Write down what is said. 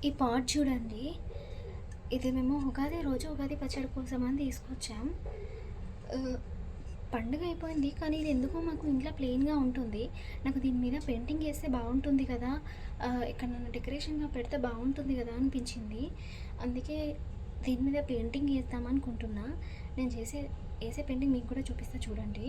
ఈ పాట్ చూడండి. ఇది మేము ఉగాది రోజు ఉగాది పచ్చడి కోసమని తీసుకొచ్చాం. ఆహ్, పండుగ అయిపోయింది. కానీ ఇది ఎందుకో మాకు ఇంట్లో ప్లెయిన్‌గా ఉంటుంది. నాకు దీని మీద పెయింటింగ్ ఏస్తే బావుంటుంది కదా! ఎక్కడనన్నా డెకరేషన్‌గా పెడితే బావుంటుంది కదా అనిపించింది. అందుకే దీని మీద పెయింటింగ్ ఏద్దామనుకుంటున్నా. నేను ఏసే పెయింటింగ్ మీకు కూడా చూపిస్తా చూడండి.